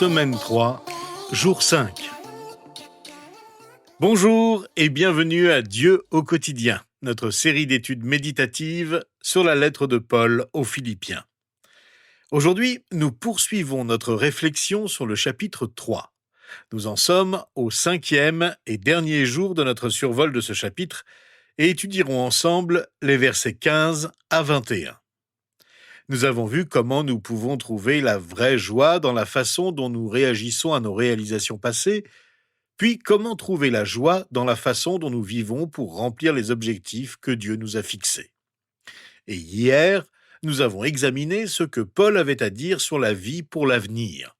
semaine 3, jour 5. Bonjour et bienvenue à Dieu au quotidien, notre série d'études méditatives sur la lettre de Paul aux Philippiens. Aujourd'hui, nous poursuivons notre réflexion sur le chapitre 3. Nous en sommes au 5e et dernier jour de notre survol de ce chapitre et étudierons ensemble les versets 15 à 21. Nous avons vu comment nous pouvons trouver la vraie joie dans la façon dont nous réagissons à nos réalisations passées, puis comment trouver la joie dans la façon dont nous vivons pour remplir les objectifs que Dieu nous a fixés. Et hier, nous avons examiné ce que Paul avait à dire sur la vie pour l'avenir.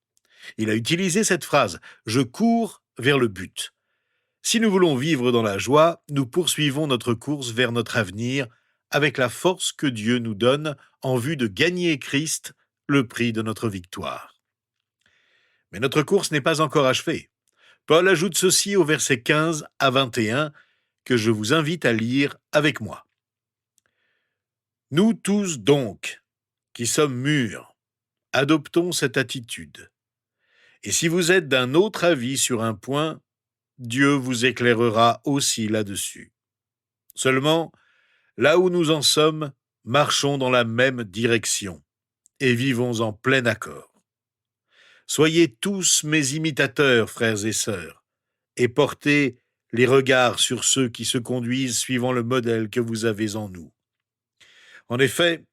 Il a utilisé cette phrase « Je cours vers le but ». Si nous voulons vivre dans la joie, nous poursuivons notre course vers notre avenir avec la force que Dieu nous donne en vue de gagner Christ, le prix de notre victoire. Mais notre course n'est pas encore achevée. Paul ajoute ceci au verset 15 à 21 que je vous invite à lire avec moi. « Nous tous donc, qui sommes mûrs, adoptons cette attitude. Et si vous êtes d'un autre avis sur un point, Dieu vous éclairera aussi là-dessus. Seulement, là où nous en sommes, marchons dans la même direction et vivons en plein accord. Soyez tous mes imitateurs, frères et sœurs, et portez les regards sur ceux qui se conduisent suivant le modèle que vous avez en nous. En effet,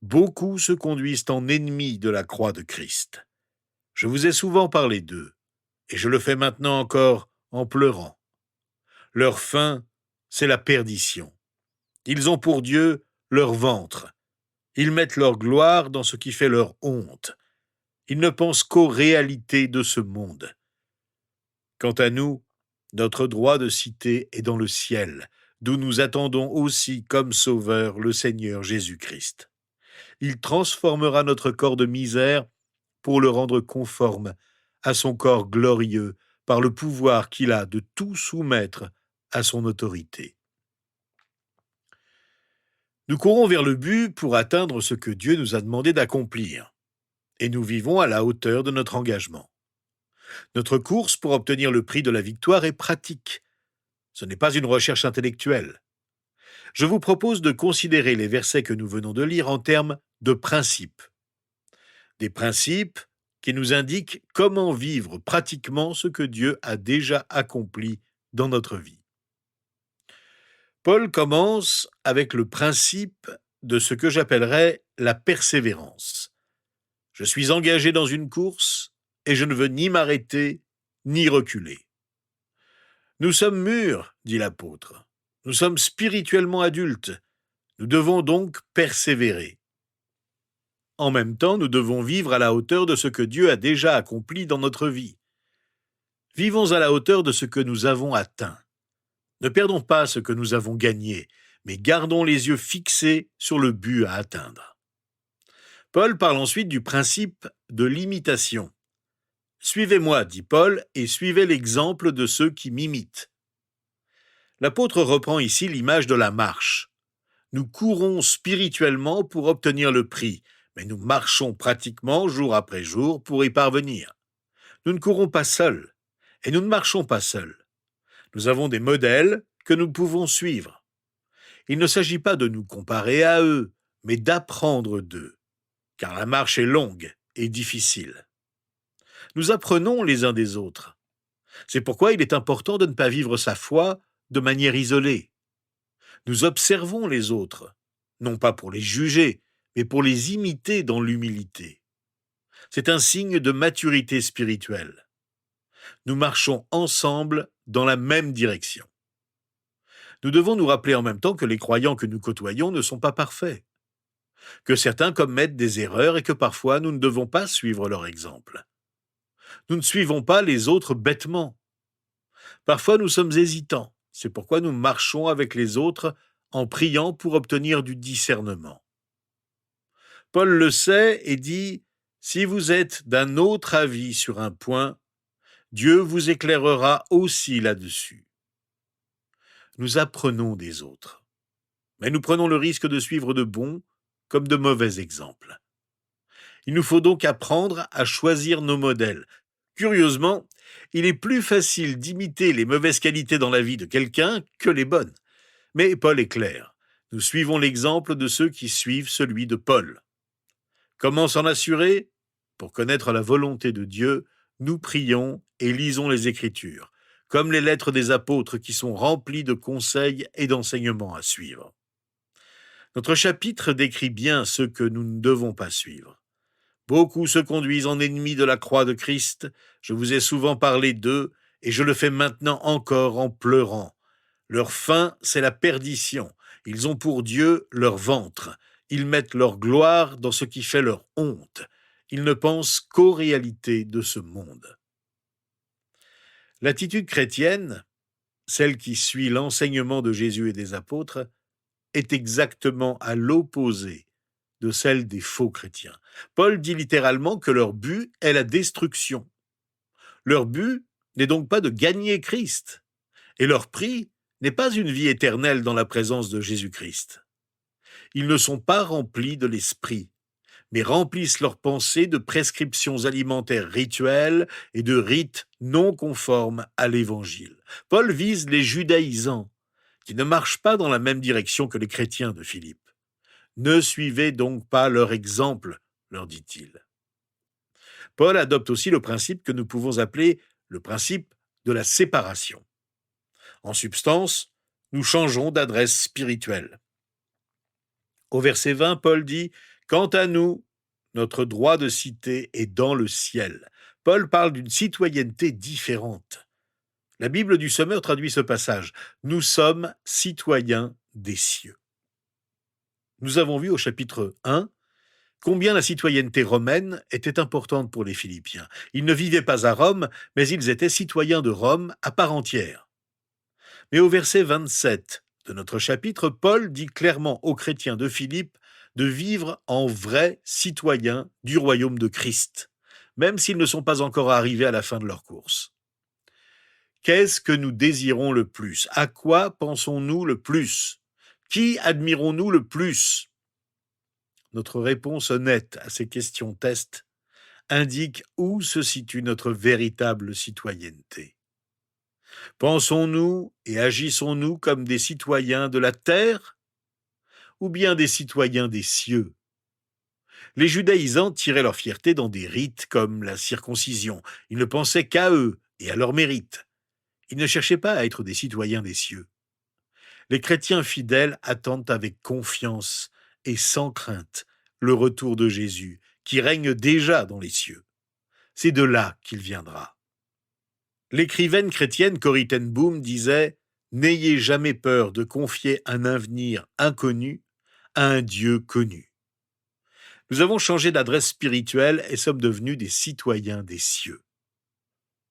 beaucoup se conduisent en ennemis de la croix de Christ. Je vous ai souvent parlé d'eux, et je le fais maintenant encore en pleurant. Leur fin, c'est la perdition. Ils ont pour Dieu leur ventre. Ils mettent leur gloire dans ce qui fait leur honte. Ils ne pensent qu'aux réalités de ce monde. Quant à nous, notre droit de cité est dans le ciel, d'où nous attendons aussi comme Sauveur le Seigneur Jésus-Christ. Il transformera notre corps de misère pour le rendre conforme à son corps glorieux par le pouvoir qu'il a de tout soumettre à son autorité. Nous courons vers le but pour atteindre ce que Dieu nous a demandé d'accomplir, et nous vivons à la hauteur de notre engagement. Notre course pour obtenir le prix de la victoire est pratique. Ce n'est pas une recherche intellectuelle. Je vous propose de considérer les versets que nous venons de lire en termes de principes. Des principes qui nous indiquent comment vivre pratiquement ce que Dieu a déjà accompli dans notre vie. Paul commence avec le principe de ce que j'appellerais la persévérance. Je suis engagé dans une course et je ne veux ni m'arrêter ni reculer. Nous sommes mûrs, dit l'apôtre. Nous sommes spirituellement adultes. Nous devons donc persévérer. En même temps, nous devons vivre à la hauteur de ce que Dieu a déjà accompli dans notre vie. Vivons à la hauteur de ce que nous avons atteint. Ne perdons pas ce que nous avons gagné, mais gardons les yeux fixés sur le but à atteindre. Paul parle ensuite du principe de l'imitation. « Suivez-moi, dit Paul, et suivez l'exemple de ceux qui m'imitent. » L'apôtre reprend ici l'image de la marche. Nous courons spirituellement pour obtenir le prix, mais nous marchons pratiquement jour après jour pour y parvenir. Nous ne courons pas seuls, et nous ne marchons pas seuls. Nous avons des modèles que nous pouvons suivre. Il ne s'agit pas de nous comparer à eux, mais d'apprendre d'eux, car la marche est longue et difficile. Nous apprenons les uns des autres. C'est pourquoi il est important de ne pas vivre sa foi de manière isolée. Nous observons les autres, non pas pour les juger, mais pour les imiter dans l'humilité. C'est un signe de maturité spirituelle. Nous marchons ensemble dans la même direction. Nous devons nous rappeler en même temps que les croyants que nous côtoyons ne sont pas parfaits, que certains commettent des erreurs et que parfois nous ne devons pas suivre leur exemple. Nous ne suivons pas les autres bêtement. Parfois nous sommes hésitants, c'est pourquoi nous marchons avec les autres en priant pour obtenir du discernement. Paul le sait et dit « Si vous êtes d'un autre avis sur un point, Dieu vous éclairera aussi là-dessus. » Nous apprenons des autres, mais nous prenons le risque de suivre de bons comme de mauvais exemples. Il nous faut donc apprendre à choisir nos modèles, Curieusement, il est plus facile d'imiter les mauvaises qualités dans la vie de quelqu'un que les bonnes. Mais Paul est clair. Nous suivons l'exemple de ceux qui suivent celui de Paul. Comment s'en assurer? Pour connaître la volonté de Dieu, nous prions et lisons les Écritures, comme les lettres des apôtres qui sont remplies de conseils et d'enseignements à suivre. Notre chapitre décrit bien ceux que nous ne devons pas suivre. Beaucoup se conduisent en ennemis de la croix de Christ. Je vous ai souvent parlé d'eux, et je le fais maintenant encore en pleurant. Leur fin, c'est la perdition. Ils ont pour Dieu leur ventre. Ils mettent leur gloire dans ce qui fait leur honte. Ils ne pensent qu'aux réalités de ce monde. L'attitude chrétienne, celle qui suit l'enseignement de Jésus et des apôtres, est exactement à l'opposé de celle des faux chrétiens. Paul dit littéralement que leur but est la destruction. Leur but n'est donc pas de gagner Christ, et leur prix n'est pas une vie éternelle dans la présence de Jésus-Christ. Ils ne sont pas remplis de l'esprit, mais remplissent leurs pensées de prescriptions alimentaires rituelles et de rites non conformes à l'Évangile. Paul vise les judaïsants, qui ne marchent pas dans la même direction que les chrétiens de Philippe. Ne suivez donc pas leur exemple, leur dit-il. Paul adopte aussi le principe que nous pouvons appeler le principe de la séparation. En substance, nous changeons d'adresse spirituelle. Au verset 20, Paul dit « Quant à nous, notre droit de cité est dans le ciel ». Paul parle d'une citoyenneté différente. La Bible du Sommeur traduit ce passage « Nous sommes citoyens des cieux ». Nous avons vu au chapitre 1 combien la citoyenneté romaine était importante pour les Philippiens. Ils ne vivaient pas à Rome, mais ils étaient citoyens de Rome à part entière. Mais au verset 27 de notre chapitre, Paul dit clairement aux chrétiens de Philippe de vivre en vrais citoyens du royaume de Christ, même s'ils ne sont pas encore arrivés à la fin de leur course. Qu'est-ce que nous désirons le plus? À quoi pensons-nous le plus? Qui admirons-nous le plus? Notre réponse honnête à ces questions test indique où se situe notre véritable citoyenneté. Pensons-nous et agissons-nous comme des citoyens de la terre ou bien des citoyens des cieux? Les judaïsants tiraient leur fierté dans des rites comme la circoncision. Ils ne pensaient qu'à eux et à leur mérite. Ils ne cherchaient pas à être des citoyens des cieux. Les chrétiens fidèles attendent avec confiance et sans crainte le retour de Jésus, qui règne déjà dans les cieux. C'est de là qu'il viendra. L'écrivaine chrétienne Corrie ten Boom disait « N'ayez jamais peur de confier un avenir inconnu à un Dieu connu ». Nous avons changé d'adresse spirituelle et sommes devenus des citoyens des cieux.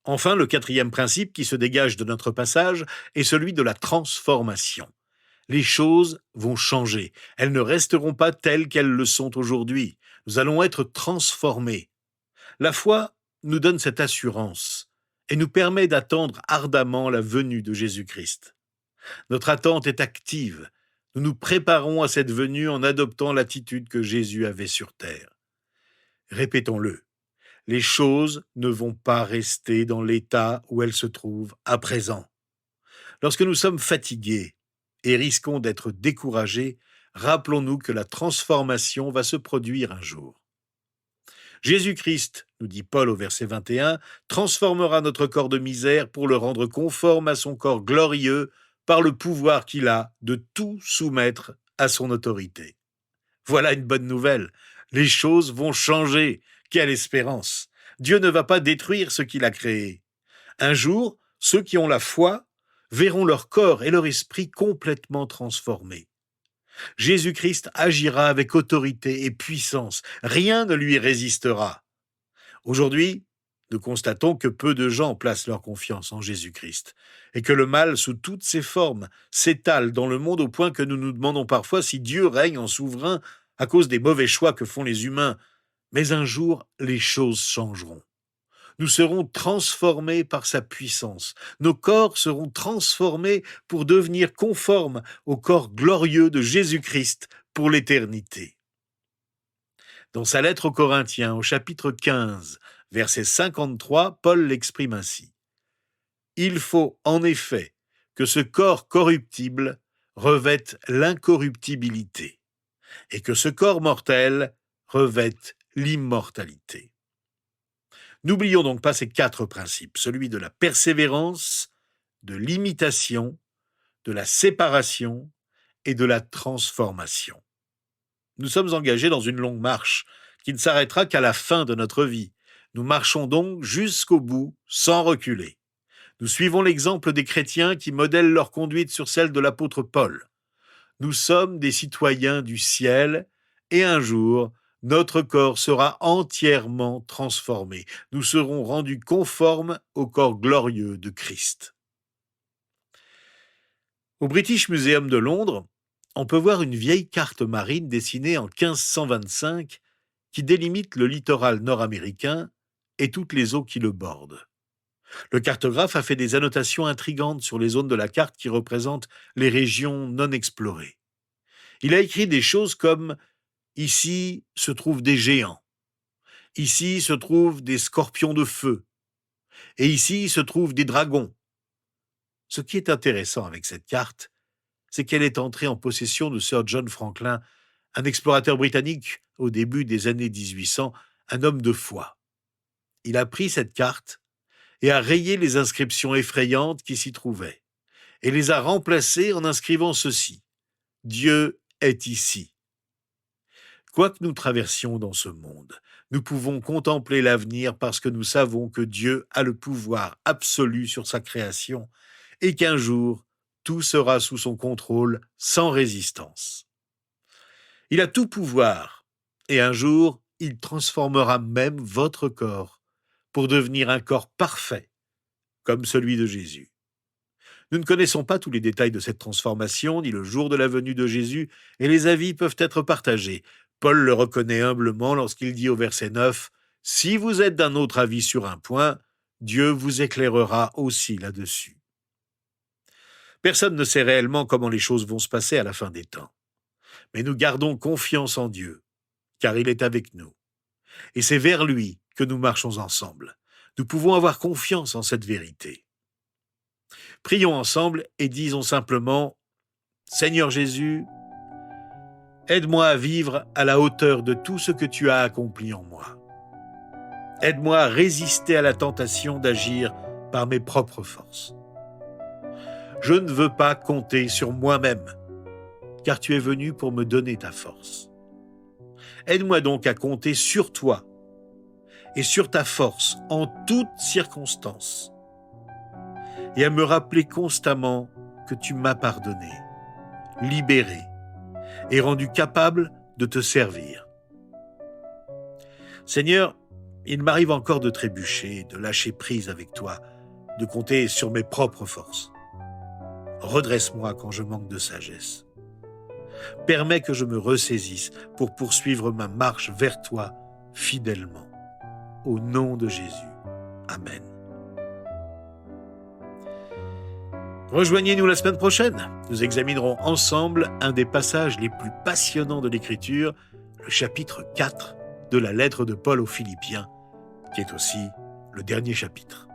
Enfin, le quatrième principe qui se dégage de notre passage est celui de la transformation. Les choses vont changer. Elles ne resteront pas telles qu'elles le sont aujourd'hui. Nous allons être transformés. La foi nous donne cette assurance et nous permet d'attendre ardemment la venue de Jésus-Christ. Notre attente est active. Nous nous préparons à cette venue en adoptant l'attitude que Jésus avait sur terre. Répétons-le. Les choses ne vont pas rester dans l'état où elles se trouvent à présent. Lorsque nous sommes fatigués et risquons d'être découragés, rappelons-nous que la transformation va se produire un jour. Jésus-Christ, nous dit Paul au verset 21, transformera notre corps de misère pour le rendre conforme à son corps glorieux par le pouvoir qu'il a de tout soumettre à son autorité. Voilà une bonne nouvelle. Les choses vont changer. Quelle espérance! Dieu ne va pas détruire ce qu'il a créé. Un jour, ceux qui ont la foi verront leur corps et leur esprit complètement transformés. Jésus-Christ agira avec autorité et puissance. Rien ne lui résistera. Aujourd'hui, nous constatons que peu de gens placent leur confiance en Jésus-Christ et que le mal, sous toutes ses formes, s'étale dans le monde au point que nous nous demandons parfois si Dieu règne en souverain à cause des mauvais choix que font les humains. Mais un jour, les choses changeront. Nous serons transformés par sa puissance. Nos corps seront transformés pour devenir conformes au corps glorieux de Jésus-Christ pour l'éternité. Dans sa lettre aux Corinthiens, au chapitre 15, Verset 53, Paul l'exprime ainsi. « Il faut en effet que ce corps corruptible revête l'incorruptibilité et que ce corps mortel revête l'immortalité. » N'oublions donc pas ces 4 principes, celui de la persévérance, de l'imitation, de la séparation et de la transformation. Nous sommes engagés dans une longue marche qui ne s'arrêtera qu'à la fin de notre vie. Nous marchons donc jusqu'au bout sans reculer. Nous suivons l'exemple des chrétiens qui modèlent leur conduite sur celle de l'apôtre Paul. Nous sommes des citoyens du ciel et un jour, notre corps sera entièrement transformé. Nous serons rendus conformes au corps glorieux de Christ. Au British Museum de Londres, on peut voir une vieille carte marine dessinée en 1525 qui délimite le littoral nord-américain et toutes les eaux qui le bordent. Le cartographe a fait des annotations intrigantes sur les zones de la carte qui représentent les régions non explorées. Il a écrit des choses comme « Ici se trouvent des géants »,« Ici se trouvent des scorpions de feu » et « Ici se trouvent des dragons ». Ce qui est intéressant avec cette carte, c'est qu'elle est entrée en possession de Sir John Franklin, un explorateur britannique au début des années 1800, un homme de foi. Il a pris cette carte et a rayé les inscriptions effrayantes qui s'y trouvaient, et les a remplacées en inscrivant ceci : « Dieu est ici ». Quoi que nous traversions dans ce monde, nous pouvons contempler l'avenir parce que nous savons que Dieu a le pouvoir absolu sur sa création et qu'un jour, tout sera sous son contrôle sans résistance. Il a tout pouvoir et un jour, il transformera même votre corps pour devenir un corps parfait, comme celui de Jésus. Nous ne connaissons pas tous les détails de cette transformation, ni le jour de la venue de Jésus, et les avis peuvent être partagés. Paul le reconnaît humblement lorsqu'il dit au verset 9 « Si vous êtes d'un autre avis sur un point, Dieu vous éclairera aussi là-dessus. » Personne ne sait réellement comment les choses vont se passer à la fin des temps. Mais nous gardons confiance en Dieu, car il est avec nous. Et c'est vers lui que nous marchons ensemble. Nous pouvons avoir confiance en cette vérité. Prions ensemble et disons simplement « Seigneur Jésus, aide-moi à vivre à la hauteur de tout ce que tu as accompli en moi. Aide-moi à résister à la tentation d'agir par mes propres forces. Je ne veux pas compter sur moi-même, car tu es venu pour me donner ta force. Aide-moi donc à compter sur toi et sur ta force en toutes circonstances, et à me rappeler constamment que tu m'as pardonné, libéré et rendu capable de te servir. Seigneur, il m'arrive encore de trébucher, de lâcher prise avec toi, de compter sur mes propres forces. Redresse-moi quand je manque de sagesse. Permets que je me ressaisisse pour poursuivre ma marche vers toi fidèlement. Au nom de Jésus. Amen. Rejoignez-nous la semaine prochaine. Nous examinerons ensemble un des passages les plus passionnants de l'Écriture, le chapitre 4 de la lettre de Paul aux Philippiens, qui est aussi le dernier chapitre.